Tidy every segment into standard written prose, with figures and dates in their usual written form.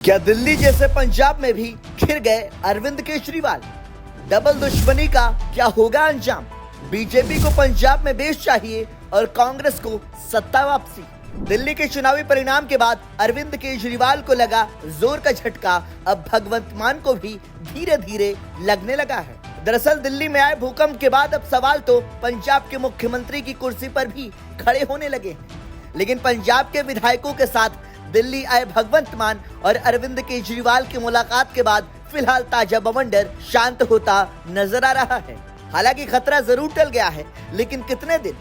क्या दिल्ली जैसे पंजाब में भी घिर गए अरविंद केजरीवाल? डबल दुश्मनी का क्या होगा अंजाम? बीजेपी को पंजाब में बेस चाहिए और कांग्रेस को सत्ता वापसी। दिल्ली के चुनावी परिणाम के बाद अरविंद केजरीवाल को लगा जोर का झटका अब भगवंत मान को भी धीरे धीरे लगने लगा है। दरअसल दिल्ली में आए भूकंप के बाद अब सवाल तो पंजाब के मुख्यमंत्री की कुर्सी पर भी खड़े होने लगे हैं। लेकिन पंजाब के विधायकों के साथ दिल्ली आए भगवंत मान और अरविंद केजरीवाल की मुलाकात के बाद फिलहाल ताजा बवंडर शांत होता नजर आ रहा है। हालांकि खतरा जरूर टल गया है, लेकिन कितने दिन,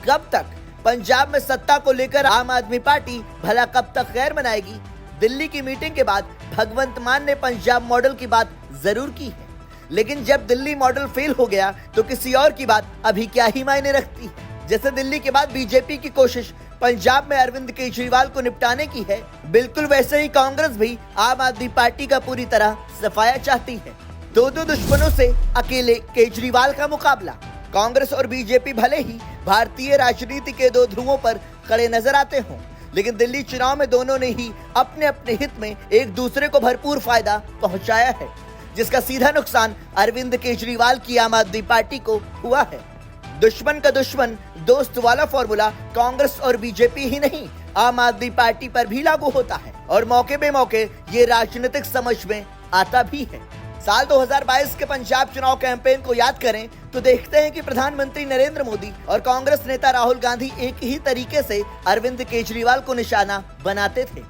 कब तक पंजाब में सत्ता को लेकर आम आदमी पार्टी भला कब तक खैर मनाएगी? दिल्ली की मीटिंग के बाद भगवंत मान ने पंजाब मॉडल की बात जरूर की है, लेकिन जब दिल्ली मॉडल फेल हो गया तो किसी और की बात अभी क्या ही मायने रखती है। जैसे दिल्ली के बाद बीजेपी की कोशिश पंजाब में अरविंद केजरीवाल को निपटाने की है, बिल्कुल वैसे ही कांग्रेस भी आम आदमी पार्टी का पूरी तरह सफाया चाहती है। दो दुश्मनों से अकेले केजरीवाल का मुकाबला। कांग्रेस और बीजेपी भले ही भारतीय राजनीति के दो ध्रुवों पर खड़े नजर आते हों, लेकिन दिल्ली चुनाव में दोनों ने ही अपने अपने हित में एक दूसरे को भरपूर फायदा पहुंचाया है, जिसका सीधा नुकसान अरविंद केजरीवाल की आम आदमी पार्टी को हुआ है। दुश्मन का दुश्मन दोस्त वाला फॉर्मूला कांग्रेस और बीजेपी ही नहीं, आम आदमी पार्टी पर भी लागू होता है और मौके बेमौके ये राजनीतिक समझ में आता भी है। साल 2022 के पंजाब चुनाव कैंपेन को याद करें तो देखते हैं कि प्रधानमंत्री नरेंद्र मोदी और कांग्रेस नेता राहुल गांधी एक ही तरीके से अरविंद केजरीवाल को निशाना बनाते थे।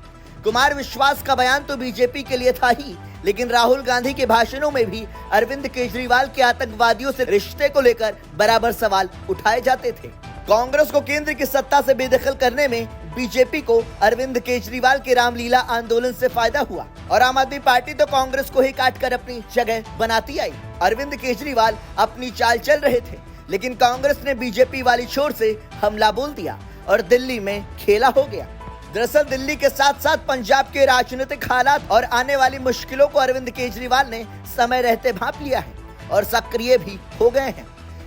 कुमार विश्वास का बयान तो बीजेपी के लिए था ही, लेकिन राहुल गांधी के भाषणों में भी अरविंद केजरीवाल के आतंकवादियों से रिश्ते को लेकर बराबर सवाल उठाए जाते थे। कांग्रेस को केंद्र की सत्ता से बेदखल करने में बीजेपी को अरविंद केजरीवाल के रामलीला आंदोलन से फायदा हुआ और आम आदमी पार्टी तो कांग्रेस को ही काटकर अपनी जगह बनाती आई। अरविंद केजरीवाल अपनी चाल चल रहे थे, लेकिन कांग्रेस ने बीजेपी वाली छोर से हमला बोल दिया और दिल्ली में खेला हो गया। दरअसल दिल्ली के साथ साथ पंजाब के राजनीतिक हालात और आने वाली मुश्किलों को अरविंद केजरीवाल ने समय रहते भांप लिया है और सक्रिय भी हो गए हैं।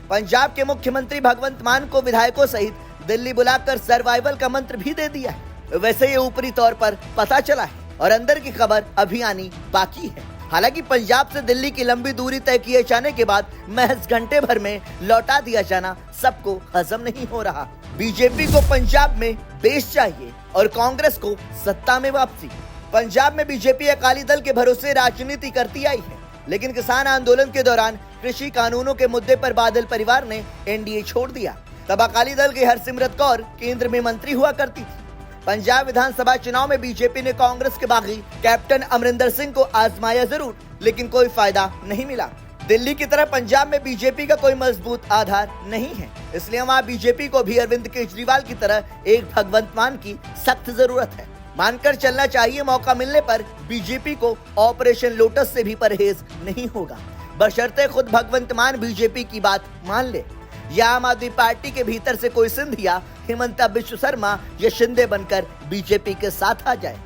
पंजाब के मुख्यमंत्री भगवंत मान को विधायकों सहित दिल्ली बुलाकर सर्वाइवल का मंत्र भी दे दिया है। वैसे ये ऊपरी तौर पर पता चला है और अंदर की खबर अभी आनी बाकी है। हालांकि पंजाब से दिल्ली की लंबी दूरी तय किए जाने के बाद महज घंटे भर में लौटा दिया जाना सबको हजम नहीं हो रहा। बीजेपी को पंजाब में बेस चाहिए और कांग्रेस को सत्ता में वापसी। पंजाब में बीजेपी अकाली दल के भरोसे राजनीति करती आई है, लेकिन किसान आंदोलन के दौरान कृषि कानूनों के मुद्दे पर बादल परिवार ने एनडीए छोड़ दिया। तब अकाली दल की हरसिमरत कौर केंद्र में मंत्री हुआ करती थी। पंजाब विधानसभा चुनाव में बीजेपी ने कांग्रेस के बागी कैप्टन अमरिंदर सिंह को आजमाया जरूर, लेकिन कोई फायदा नहीं मिला। दिल्ली की तरह पंजाब में बीजेपी का कोई मजबूत आधार नहीं है, इसलिए वहाँ बीजेपी को भी अरविंद केजरीवाल की तरह एक भगवंत मान की सख्त जरूरत है। मानकर चलना चाहिए, मौका मिलने पर बीजेपी को ऑपरेशन लोटस से भी परहेज नहीं होगा, बशर्ते खुद भगवंत मान बीजेपी की बात मान ले या आम आदमी पार्टी के भीतर से कोई सिंधिया, हिमंता बिश्व शर्मा या शिंदे बनकर बीजेपी के साथ आ जाए।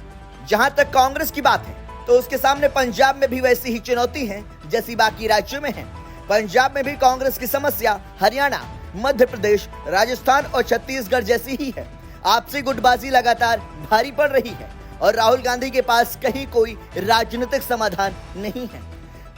जहां तक कांग्रेस की बात है तो उसके सामने पंजाब में भी वैसी ही चुनौती है जैसी बाकी राज्यों में है। पंजाब में भी कांग्रेस की समस्या हरियाणा, मध्य प्रदेश, राजस्थान और छत्तीसगढ़ जैसी ही है। आपसी गुटबाजी लगातार भारी पड़ रही है और राहुल गांधी के पास कहीं कोई राजनीतिक समाधान नहीं है।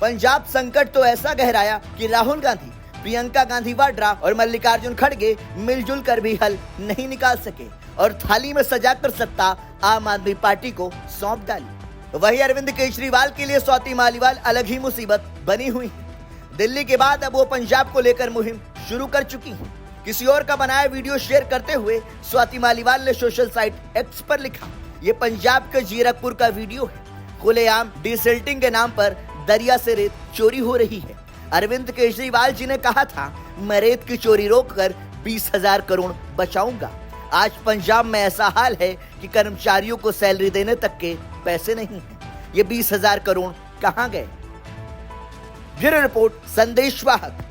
पंजाब संकट तो ऐसा गहराया कि राहुल गांधी, प्रियंका गांधी वाड्रा और मल्लिकार्जुन खड़गे मिलजुल कर भी हल नहीं निकाल सके और थाली में सजाकर सत्ता आम आदमी पार्टी को सौंप डाली। वही अरविंद केजरीवाल के लिए स्वाति मालीवाल अलग ही मुसीबत बनी हुई है। दिल्ली के बाद अब वो पंजाब को लेकर मुहिम शुरू कर चुकी है। किसी और का बनाया वीडियो शेयर करते हुए स्वाति मालीवाल ने सोशल साइट एक्स पर लिखा, ये पंजाब के जीरकपुर का वीडियो है। खुलेआम डिसल्टिंग के नाम पर दरिया से रेत चोरी हो रही है। अरविंद केजरीवाल जी ने कहा था, मैं रेत की चोरी रोककर 20,000 करोड़ बचाऊंगा। आज पंजाब में ऐसा हाल है कि कर्मचारियों को सैलरी देने तक के पैसे नहीं हैं। ये 20,000 करोड़ कहां गए? ब्यूरो रिपोर्ट, संदेश वाहक।